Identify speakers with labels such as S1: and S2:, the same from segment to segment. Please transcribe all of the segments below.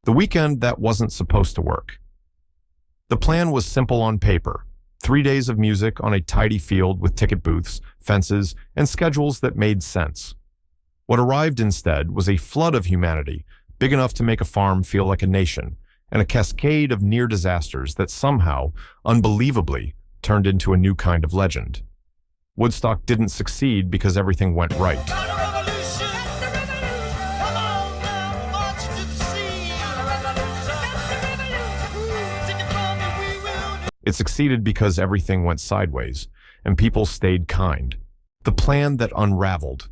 S1: The weekend that wasn't supposed to work. The plan was simple on paper. 3 days of music on a tidy field with ticket booths, fences, and schedules that made sense. What arrived instead was a flood of humanity, big enough to make a farm feel like a nation, and a cascade of near disasters that somehow, unbelievably, turned into a new kind of legend. Woodstock didn't succeed because everything went right. It succeeded because everything went sideways, and people stayed kind. The plan that unraveled.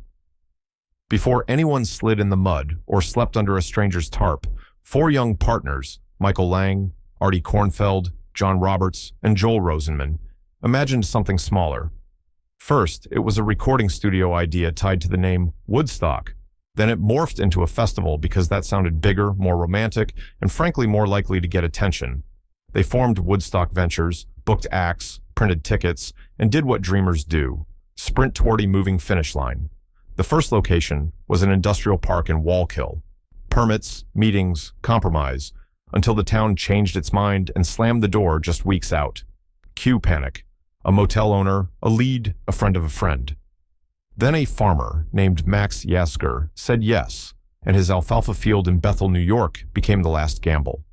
S1: Before anyone slid in the mud or slept under a stranger's tarp, 4 young partners, Michael Lang, Artie Kornfeld, John Roberts, and Joel Rosenman, imagined something smaller. First, it was a recording studio idea tied to the name Woodstock. Then it morphed into a festival because that sounded bigger, more romantic, and frankly more likely to get attention. They formed Woodstock Ventures, booked acts, printed tickets, and did what dreamers do, sprint toward a moving finish line. The first location was an industrial park in Wallkill. Permits, meetings, compromise, until the town changed its mind and slammed the door just weeks out. Cue panic. A motel owner, a lead, a friend of a friend. Then a farmer named Max Yasgur said yes, and his alfalfa field in Bethel, New York became the last gamble.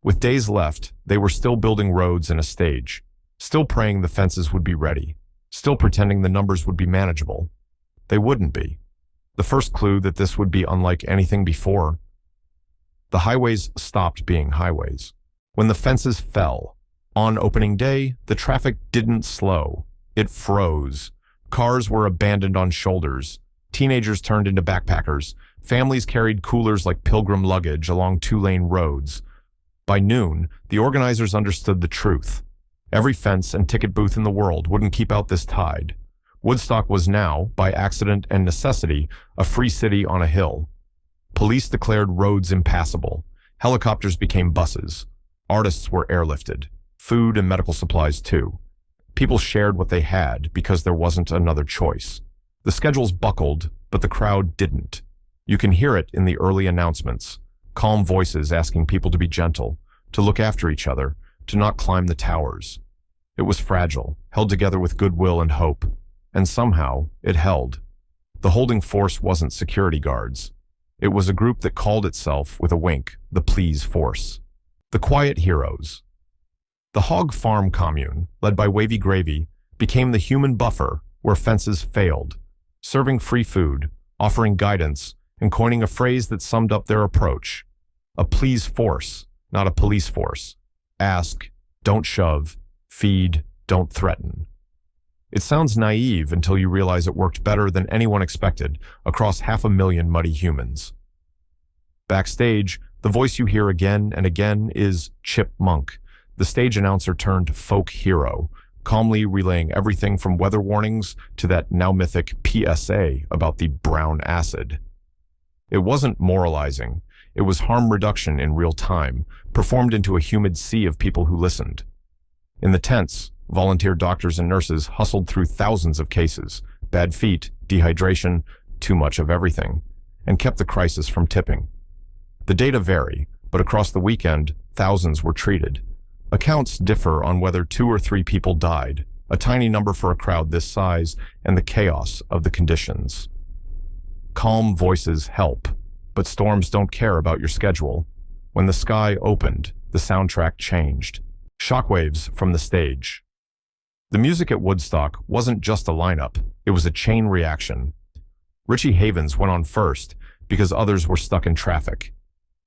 S1: With days left, they were still building roads and a stage, still praying the fences would be ready, still pretending the numbers would be manageable. They wouldn't be. The first clue that this would be unlike anything before. The highways stopped being highways. When the fences fell, on opening day, the traffic didn't slow. It froze. Cars were abandoned on shoulders. Teenagers turned into backpackers. Families carried coolers like pilgrim luggage along 2-lane roads. By noon, the organizers understood the truth. Every fence and ticket booth in the world wouldn't keep out this tide. Woodstock was now, by accident and necessity, a free city on a hill. Police declared roads impassable. Helicopters became buses. Artists were airlifted. Food and medical supplies too. People shared what they had because there wasn't another choice. The schedules buckled, but the crowd didn't. You can hear it in the early announcements. Calm voices asking people to be gentle, to look after each other, to not climb the towers. It was fragile, held together with goodwill and hope. And somehow, it held. The holding force wasn't security guards. It was a group that called itself, with a wink, the Please Force. The Quiet Heroes. The hog farm commune, led by Wavy Gravy, became the human buffer where fences failed, serving free food, offering guidance, and coining a phrase that summed up their approach. A please force, not a police force. Ask, don't shove, feed, don't threaten. It sounds naive until you realize it worked better than anyone expected across 500,000 muddy humans. Backstage, the voice you hear again and again is Chip Monk, the stage announcer turned folk hero, calmly relaying everything from weather warnings to that now mythic PSA about the brown acid. It wasn't moralizing. It was harm reduction in real time, performed into a humid sea of people who listened. In the tents, volunteer doctors and nurses hustled through thousands of cases, bad feet, dehydration, too much of everything, and kept the crisis from tipping. The data vary, but across the weekend, thousands were treated. Accounts differ on whether 2 or 3 people died, a tiny number for a crowd this size, and the chaos of the conditions. Calm voices help, but storms don't care about your schedule. When the sky opened, the soundtrack changed. Shockwaves from the stage. The music at Woodstock wasn't just a lineup, it was a chain reaction. Richie Havens went on first because others were stuck in traffic.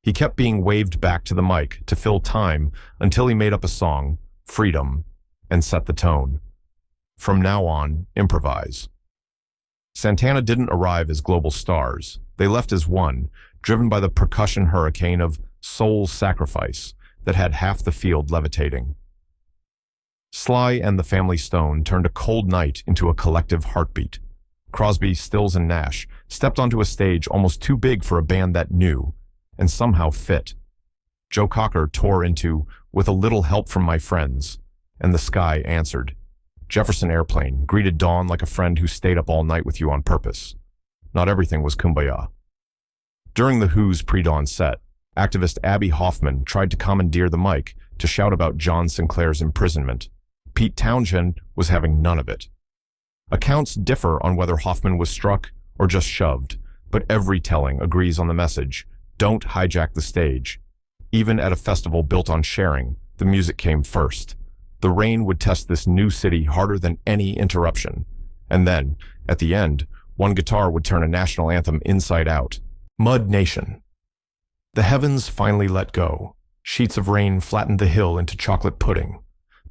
S1: He kept being waved back to the mic to fill time until he made up a song, Freedom, and set the tone. From now on, improvise. Santana didn't arrive as global stars. They left as one, driven by the percussion hurricane of soul sacrifice that had half the field levitating. Sly and the Family Stone turned a cold night into a collective heartbeat. Crosby, Stills, and Nash stepped onto a stage almost too big for a band that knew, and somehow fit. Joe Cocker tore into With a Little Help from My Friends, and the sky answered. Jefferson Airplane greeted dawn like a friend who stayed up all night with you on purpose. Not everything was kumbaya. During the Who's pre-dawn set, Activist Abby Hoffman tried to commandeer the mic to shout about John Sinclair's imprisonment. Pete Townshend was having none of it. Accounts differ on whether Hoffman was struck or just shoved, but every telling agrees on the message: don't hijack the stage. Even at a festival built on sharing, the music came first. The rain would test this new city harder than any interruption. And then, at the end, one guitar would turn a national anthem inside out. Mud Nation. The heavens finally let go. Sheets of rain flattened the hill into chocolate pudding.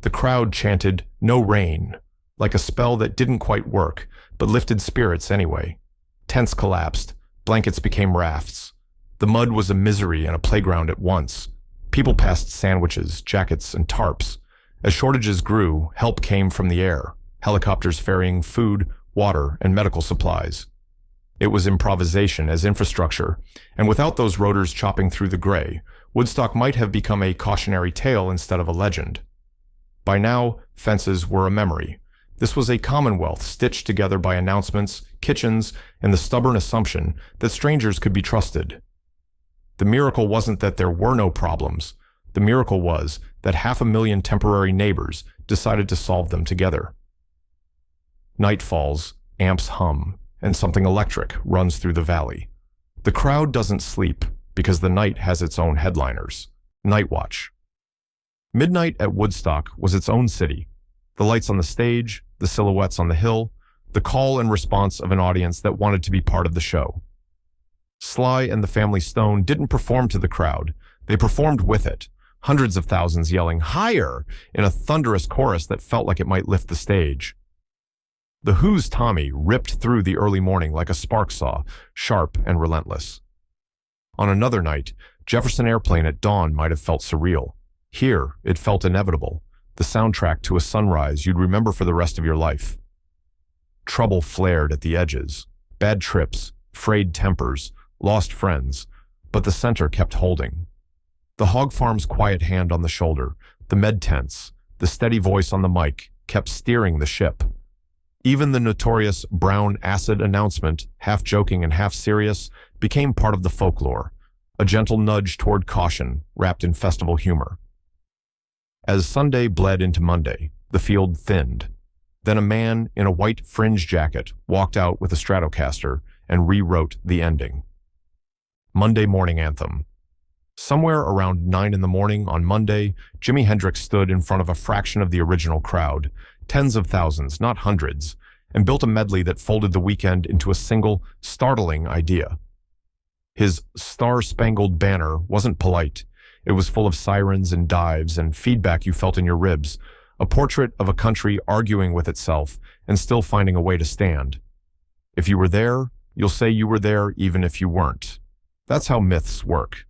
S1: The crowd chanted, "No rain," like a spell that didn't quite work, but lifted spirits anyway. Tents collapsed. Blankets became rafts. The mud was a misery and a playground at once. People passed sandwiches, jackets, and tarps. As shortages grew, help came from the air, helicopters ferrying food, water, and medical supplies. It was improvisation as infrastructure, and without those rotors chopping through the gray, Woodstock might have become a cautionary tale instead of a legend. By now, fences were a memory. This was a commonwealth stitched together by announcements, kitchens, and the stubborn assumption that strangers could be trusted. The miracle wasn't that there were no problems. The miracle was that 500,000 temporary neighbors decided to solve them together. Night falls, amps hum, and something electric runs through the valley. The crowd doesn't sleep because the night has its own headliners. Night Watch. Midnight at Woodstock was its own city. The lights on the stage, the silhouettes on the hill, the call and response of an audience that wanted to be part of the show. Sly and the Family Stone didn't perform to the crowd. They performed with it, hundreds of thousands yelling "higher" in a thunderous chorus that felt like it might lift the stage. The Who's Tommy ripped through the early morning like a spark saw, sharp and relentless. On another night, Jefferson Airplane at dawn might have felt surreal. Here, it felt inevitable, the soundtrack to a sunrise you'd remember for the rest of your life. Trouble flared at the edges, bad trips, frayed tempers, lost friends, but the center kept holding. The hog farm's quiet hand on the shoulder, the med tents, the steady voice on the mic kept steering the ship. Even the notorious brown acid announcement, half joking and half serious, became part of the folklore, a gentle nudge toward caution wrapped in festival humor. As Sunday bled into Monday, the field thinned. Then a man in a white fringe jacket walked out with a Stratocaster and rewrote the ending. Monday Morning Anthem. Somewhere around 9 in the morning on Monday, Jimi Hendrix stood in front of a fraction of the original crowd, tens of thousands, not hundreds, and built a medley that folded the weekend into a single, startling idea. His star-spangled banner wasn't polite. It was full of sirens and dives and feedback you felt in your ribs, a portrait of a country arguing with itself and still finding a way to stand. If you were there, you'll say you were there even if you weren't. That's how myths work.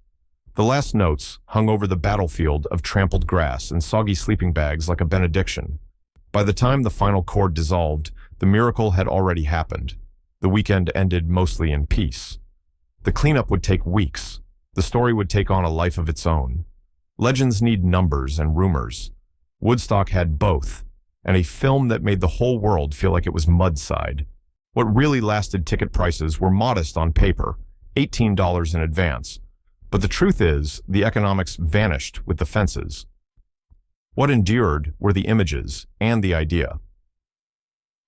S1: The last notes hung over the battlefield of trampled grass and soggy sleeping bags like a benediction. By the time the final chord dissolved, the miracle had already happened. The weekend ended mostly in peace. The cleanup would take weeks. The story would take on a life of its own. Legends need numbers and rumors. Woodstock had both, and a film that made the whole world feel like it was mudside. What really lasted ticket prices were modest on paper, $18 in advance. But the truth is, the economics vanished with the fences. What endured were the images and the idea.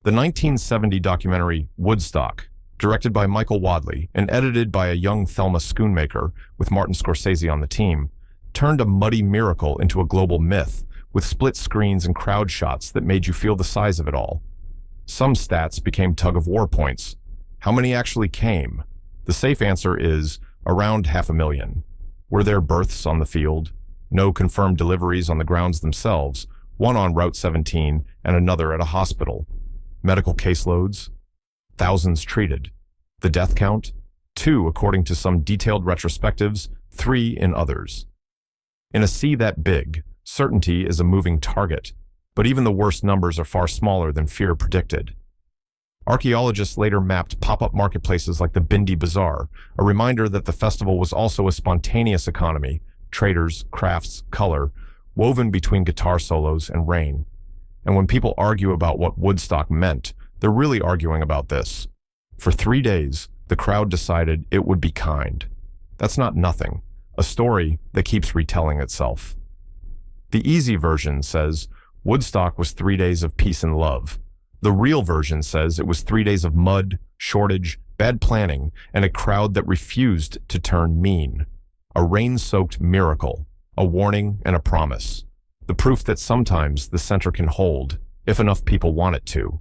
S1: The 1970 documentary Woodstock, directed by Michael Wadley and edited by a young Thelma Schoonmaker with Martin Scorsese on the team, turned a muddy miracle into a global myth with split screens and crowd shots that made you feel the size of it all. Some stats became tug-of-war points. How many actually came? The safe answer is around 500,000. Were there births on the field? No confirmed deliveries on the grounds themselves, one on Route 17 and another at a hospital. Medical caseloads? Thousands treated. The death count? 2 according to some detailed retrospectives, 3 in others. In a sea that big, certainty is a moving target, but even the worst numbers are far smaller than fear predicted. Archaeologists later mapped pop-up marketplaces like the Bindi Bazaar, a reminder that the festival was also a spontaneous economy, traders, crafts, color, woven between guitar solos and rain. And when people argue about what Woodstock meant, they're really arguing about this. For 3 days, the crowd decided it would be kind. That's not nothing. a story that keeps retelling itself. The easy version says Woodstock was 3 days of peace and love. The real version says it was 3 days of mud, shortage, bad planning, and a crowd that refused to turn mean. A rain-soaked miracle, a warning and a promise. The proof that sometimes the center can hold, if enough people want it to.